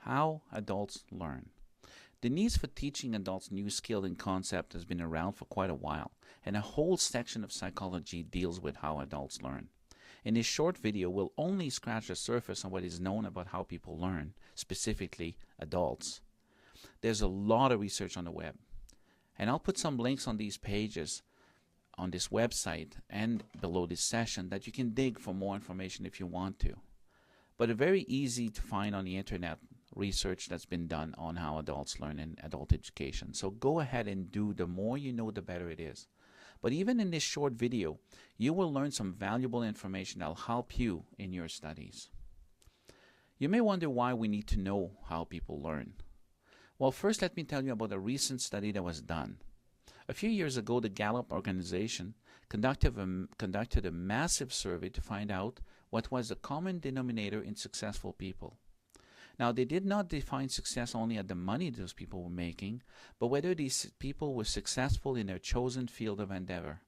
How adults learn. The needs for teaching adults new skill and concept has been around for quite a while, and a whole section of psychology deals with how adults learn. In this short video, we'll only scratch the surface on what is known about how people learn, specifically adults. There's a lot of research on the web, and I'll put some links on these pages on this website and below this session that you can dig for more information if you want to. But it's very easy to find on the internet research that's been done on how adults learn in adult education. So go ahead and do. The more you know, the better it is. But even in this short video, you will learn some valuable information that will help you in your studies. You may wonder why we need to know how people learn. Well, first let me tell you about a recent study that was done. A few years ago, the Gallup organization conducted a massive survey to find out what was the common denominator in successful people. Now, they did not define success only at the money those people were making, but whether these people were successful in their chosen field of endeavor.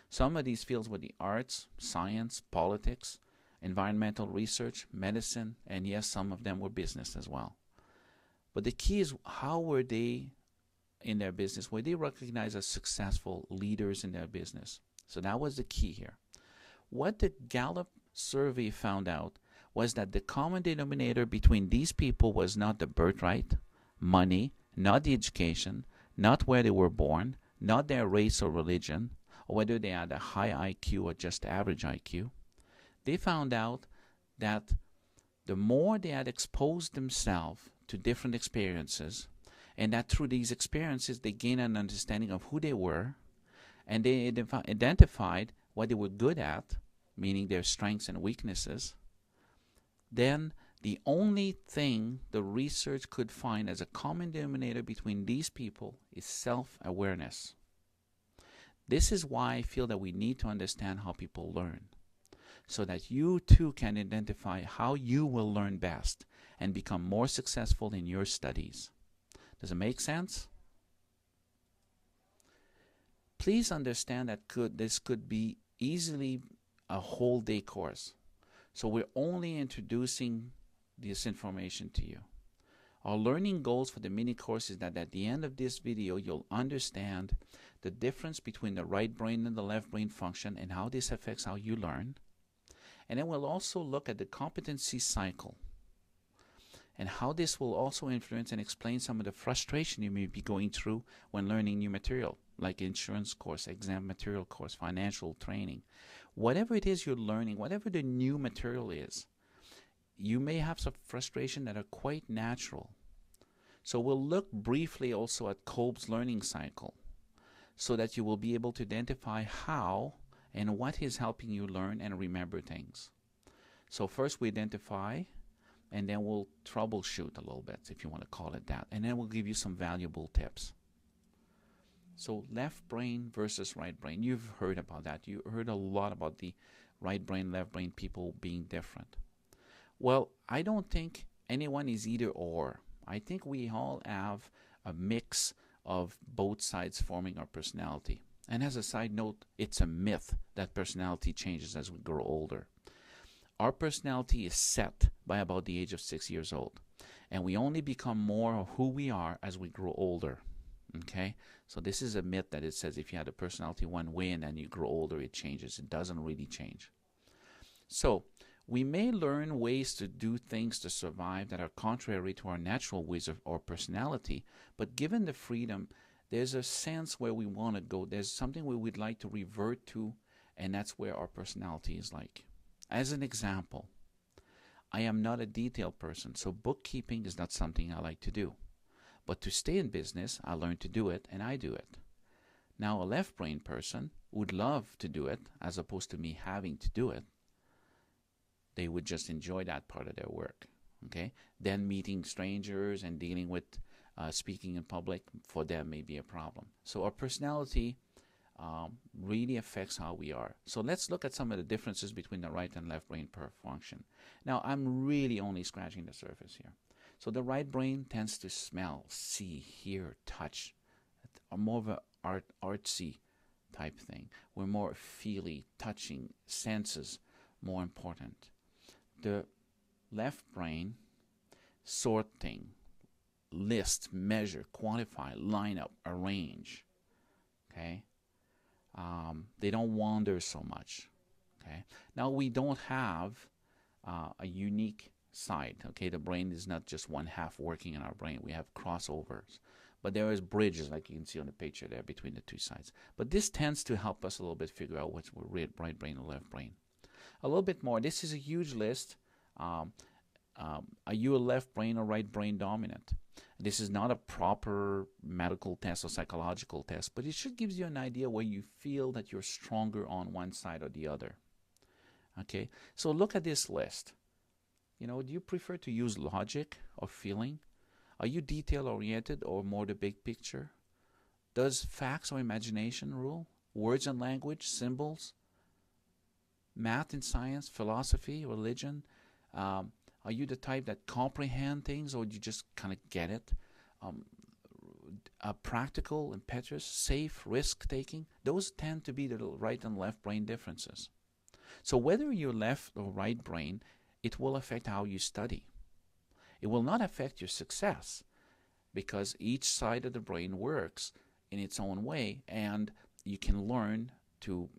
Some of these fields were the arts, science, politics, environmental research, medicine, and yes, some of them were business as well. But the key is, how were they in their business? Were they recognized as successful leaders in their business? So that was the key here. What the Gallup survey found out was that the common denominator between these people was not the birthright, money, not the education, not where they were born, not their race or religion, or whether they had a high IQ or just average IQ. They found out that the more they had exposed themselves to different experiences, and that through these experiences they gained an understanding of who they were, and they identified what they were good at, meaning their strengths and weaknesses, then the only thing the research could find as a common denominator between these people is self-awareness. This is why I feel that we need to understand how people learn, so that you too can identify how you will learn best and become more successful in your studies. Does it make sense? Please understand that this could be easily a whole day course. So we're only introducing this information to you. Our learning goals for the mini course is that at the end of this video, you'll understand the difference between the right brain and the left brain function and how this affects how you learn. And then we'll also look at the competency cycle and how this will also influence and explain some of the frustration you may be going through when learning new material, like insurance course, exam material course, financial training. Whatever it is you're learning, whatever the new material is, you may have some frustration that are quite natural. So we'll look briefly also at Kolb's learning cycle so that you will be able to identify how and what is helping you learn and remember things. So first we identify, and then we'll troubleshoot a little bit, if you want to call it that, and then we'll give you some valuable tips. So left brain versus right brain. You've heard about that. You heard a lot about the right brain, left brain people being different. Well, I don't think anyone is either or. I think we all have a mix of both sides forming our personality. And as a side note, it's a myth that personality changes as we grow older. Our personality is set by about the age of 6 years old. And we only become more of who we are as we grow older. Okay, so this is a myth that it says if you had a personality one way and then you grow older, it changes. It doesn't really change. So we may learn ways to do things to survive that are contrary to our natural ways of our personality, but given the freedom, there's a sense where we want to go. There's something we would like to revert to, and that's where our personality is like. As an example, I am not a detailed person, so bookkeeping is not something I like to do. But to stay in business, I learned to do it, and I do it. Now, a left brain person would love to do it, as opposed to me having to do it. They would just enjoy that part of their work. Okay? Then meeting strangers and dealing with speaking in public, for them may be a problem. So our personality really affects how we are. So let's look at some of the differences between the right and left brain per function. Now, I'm really only scratching the surface here. So the right brain tends to smell, see, hear, touch, more of an artsy type thing. We're more feely, touching, senses, more important. The left brain sorting, list, measure, quantify, line up, arrange. Okay, they don't wander so much. Okay, now we don't have a unique side. Okay, the brain is not just one half working in our brain. We have crossovers, but there is bridges, like you can see on the picture there, between the two sides. But this tends to help us a little bit figure out what's right brain or left brain. A little bit more. This is a huge list. Are you a left brain or right brain dominant? This is not a proper medical test or psychological test, but it should give you an idea where you feel that you're stronger on one side or the other. Okay, so look at this list. You know, do you prefer to use logic or feeling? Are you detail-oriented or more the big picture? Does facts or imagination rule? Words and language, symbols, math and science, philosophy, religion? Are you the type that comprehend things, or do you just kind of get it? Practical, impetuous, safe, risk-taking? Those tend to be the right and left brain differences. So whether you're left or right brain, it will affect how you study. It will not affect your success, because each side of the brain works in its own way, and you can learn to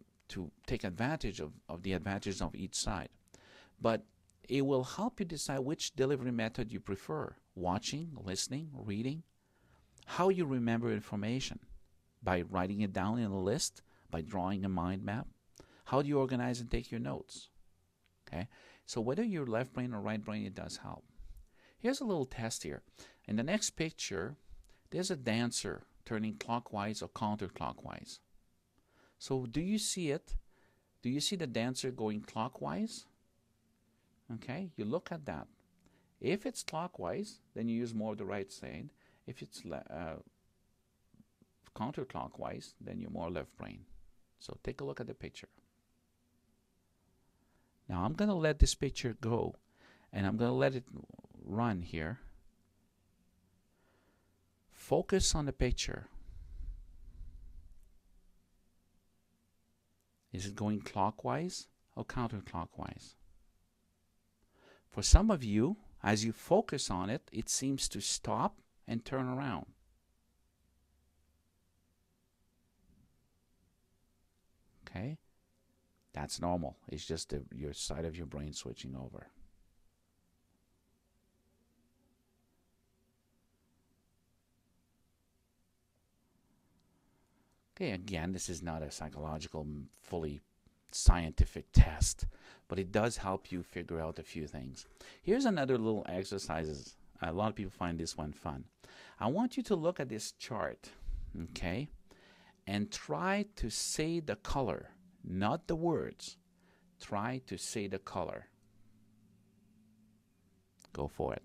take advantage of the advantages of each side. But it will help you decide which delivery method you prefer: watching, listening, reading. How you remember information: by writing it down in a list, by drawing a mind map. How do you organize and take your notes? Okay, so whether you're left brain or right brain, it does help. Here's a little test here. In the next picture, there's a dancer turning clockwise or counterclockwise. So do you see it? Do you see the dancer going clockwise? Okay, you look at that. If it's clockwise, then you use more of the right side. If it's counterclockwise, then you're more left brain. So take a look at the picture. Now I'm going to let this picture go, and I'm going to let it run here. Focus on the picture. Is it going clockwise or counterclockwise? For some of you, as you focus on it, it seems to stop and turn around. Okay? That's normal. It's just your side of your brain switching over. Okay, again, this is not a psychological, fully scientific test, but it does help you figure out a few things. Here's another little exercise. A lot of people find this one fun. I want you to look at this chart, okay, and try to say the color, not the words. Try to say the color. Go for it.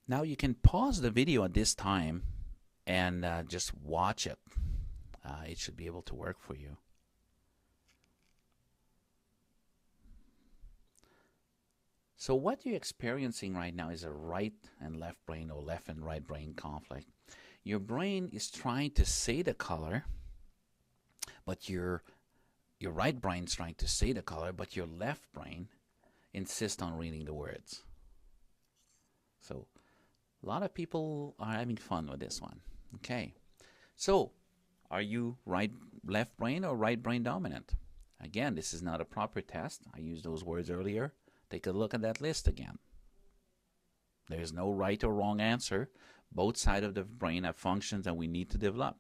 Now you can pause the video at this time and just watch it. It should be able to work for you. So what you're experiencing right now is a right and left brain or left and right brain conflict. Your brain is trying to say the color, but your right brain is trying to say the color, but your left brain insists on reading the words. So a lot of people are having fun with this one. Okay, so are you left brain or right brain dominant? Again, this is not a proper test. I used those words earlier. Take a look at that list again. There's no right or wrong answer. Both sides of the brain have functions that we need to develop.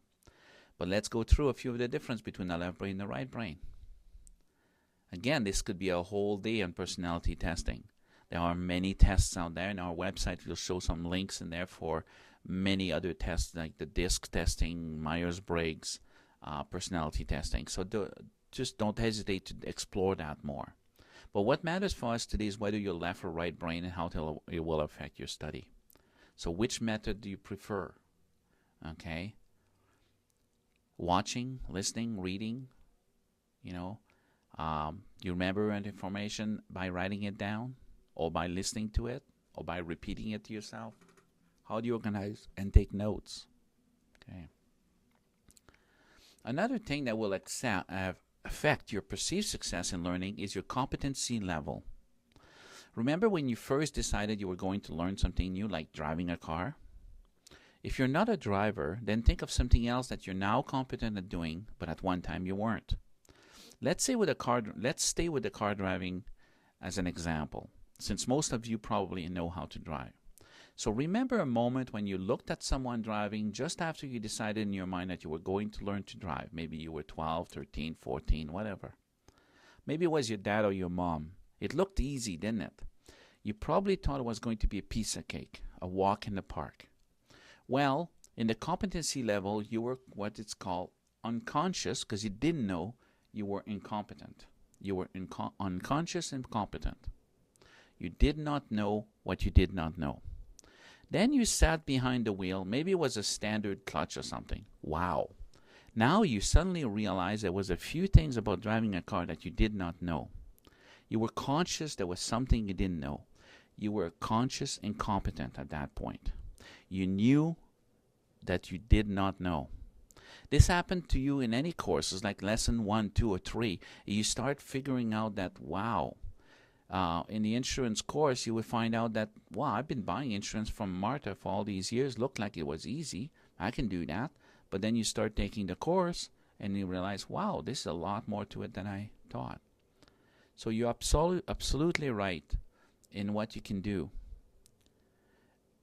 But let's go through a few of the differences between the left brain and the right brain. Again, this could be a whole day on personality testing. There are many tests out there. In our website, we'll show some links in there for many other tests, like the DISC testing, Myers-Briggs, personality testing. So just don't hesitate to explore that more. But what matters for us today is whether you're left or right brain and how it will affect your study. So which method do you prefer? Okay. Watching, listening, reading, you remember information by writing it down, or by listening to it, or by repeating it to yourself. How do you organize and take notes? Okay. Another thing that will affect your perceived success in learning is your competency level. Remember when you first decided you were going to learn something new, like driving a car? If you're not a driver, then think of something else that you're now competent at doing, but at one time you weren't. Let's stay with the car driving as an example, since most of you probably know how to drive. So remember a moment when you looked at someone driving just after you decided in your mind that you were going to learn to drive. Maybe you were 12, 13, 14, whatever. Maybe it was your dad or your mom. It looked easy, didn't it? You probably thought it was going to be a piece of cake, a walk in the park. Well, in the competency level, you were what it's called unconscious because you didn't know you were incompetent. You were unconscious and competent. You did not know what you did not know. Then you sat behind the wheel. Maybe it was a standard clutch or something. Wow. Now you suddenly realize there was a few things about driving a car that you did not know. You were conscious there was something you didn't know. You were conscious and competent at that point. You knew that you did not know. This happened to you in any courses like lesson 1, 2, or 3. You start figuring out that, wow, in the insurance course, you would find out that, wow, I've been buying insurance from Martha for all these years. Looked like it was easy. I can do that. But then you start taking the course and you realize, wow, this is a lot more to it than I thought. So you're absolutely right in what you can do.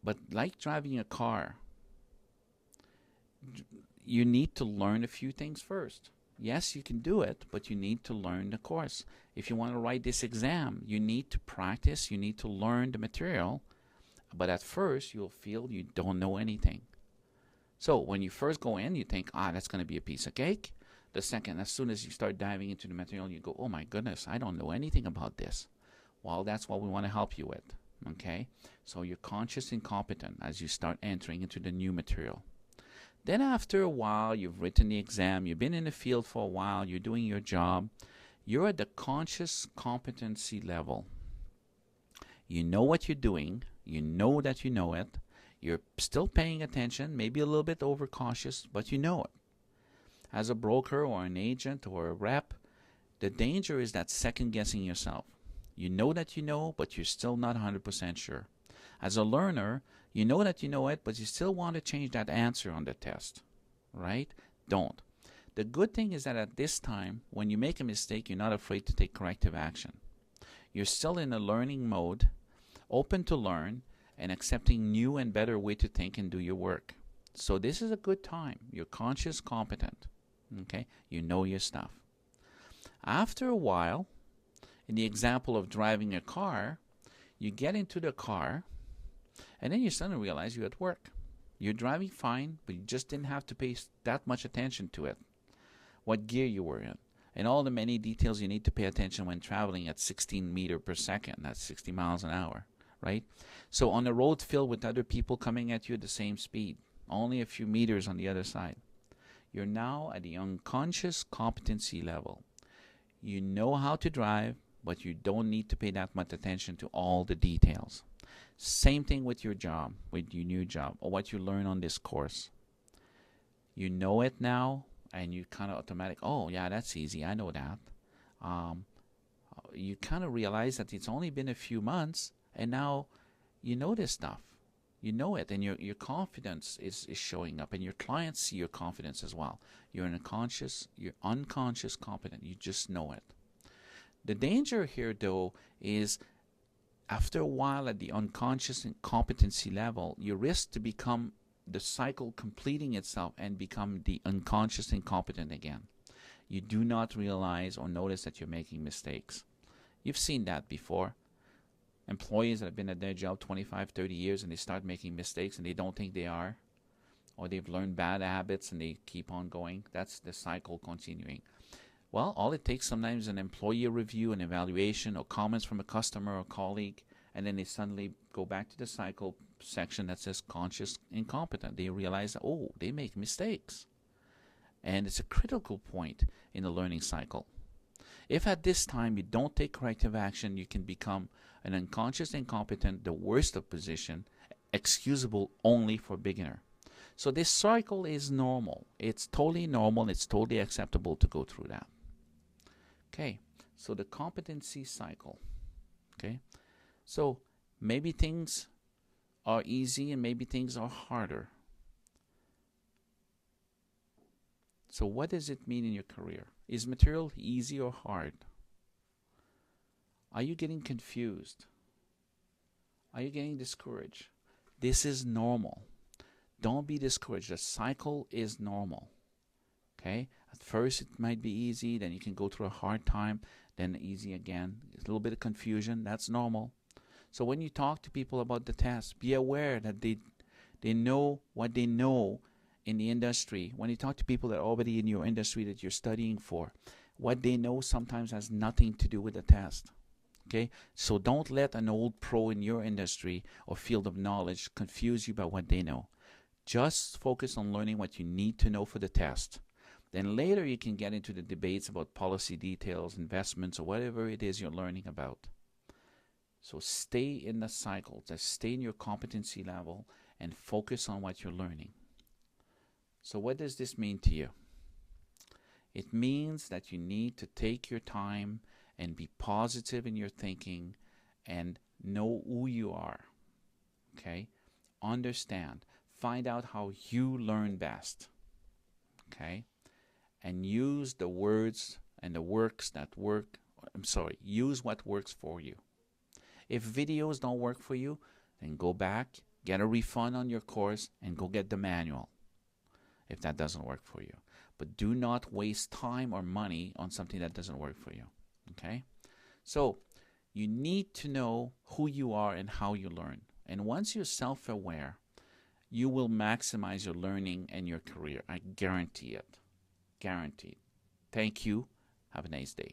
But like driving a car, you need to learn a few things first. Yes, you can do it, but you need to learn the course. If you want to write this exam, you need to practice, you need to learn the material, but at first you'll feel you don't know anything. So when you first go in, you think, that's going to be a piece of cake. The second, as soon as you start diving into the material, you go, oh my goodness, I don't know anything about this. Well, that's what we want to help you with, okay? So you're conscious and competent as you start entering into the new material. Then after a while, you've written the exam, you've been in the field for a while, you're doing your job, you're at the conscious competency level. You know what you're doing, you know that you know it, you're still paying attention, maybe a little bit overcautious, but you know it. As a broker or an agent or a rep, the danger is that second guessing yourself. You know that you know, but you're still not 100% sure. As a learner, you know that you know it, but you still want to change that answer on the test, right? Don't. The good thing is that at this time, when you make a mistake, you're not afraid to take corrective action. You're still in a learning mode, open to learn, and accepting new and better way to think and do your work. So this is a good time. You're conscious, competent. Okay? You know your stuff. After a while, in the example of driving a car, you get into the car, and then you suddenly realize you're at work. You're driving fine, but you just didn't have to pay that much attention to it. What gear you were in, and all the many details you need to pay attention when traveling at 16 meters per second. That's 60 miles an hour, right? So on a road filled with other people coming at you at the same speed, only a few meters on the other side. You're now at the unconscious competency level. You know how to drive, but you don't need to pay that much attention to all the details. Same thing with your job, with your new job, or what you learn on this course. You know it now, and you kind of automatic, oh yeah, that's easy, I know that. You kind of realize that it's only been a few months, and now you know this stuff. You know it, and your confidence is showing up, and your clients see your confidence as well. You're unconscious competent. You just know it. The danger here, though, is after a while at the unconscious and competency level, you risk to become the cycle completing itself and become the unconscious incompetent again. You do not realize or notice that you're making mistakes. You've seen that before. Employees that have been at their job 25, 30 years and they start making mistakes and they don't think they are, or they've learned bad habits and they keep on going. That's the cycle continuing. Well, all it takes sometimes is an employee review, an evaluation, or comments from a customer or colleague, and then they suddenly go back to the cycle section that says conscious incompetent. They realize, oh, they make mistakes. And it's a critical point in the learning cycle. If at this time you don't take corrective action, you can become an unconscious incompetent, the worst of position, excusable only for beginner. So this cycle is normal. It's totally normal. It's totally acceptable to go through that. Okay, so the competency cycle. Okay, so maybe things are easy and maybe things are harder. So what does it mean in your career? Is material easy or hard? Are you getting confused? Are you getting discouraged? This is normal. Don't be discouraged. The cycle is normal. Okay? At first it might be easy, then you can go through a hard time, then easy again. A little bit of confusion. That's normal. So when you talk to people about the test, be aware that they know what they know in the industry. When you talk to people that are already in your industry that you're studying for, what they know sometimes has nothing to do with the test. Okay? So don't let an old pro in your industry or field of knowledge confuse you about what they know. Just focus on learning what you need to know for the test. Then later you can get into the debates about policy details, investments, or whatever it is you're learning about. So stay in the cycle, just stay in your competency level and focus on what you're learning. So what does this mean to you? It means that you need to take your time and be positive in your thinking and know who you are. Okay? Understand. Find out how you learn best. Okay? And use the words and the works that work. Use what works for you. If videos don't work for you, then go back, get a refund on your course, and go get the manual if that doesn't work for you. But do not waste time or money on something that doesn't work for you. Okay? So you need to know who you are and how you learn. And once you're self-aware, you will maximize your learning and your career. I guarantee it. Guaranteed. Thank you. Have a nice day.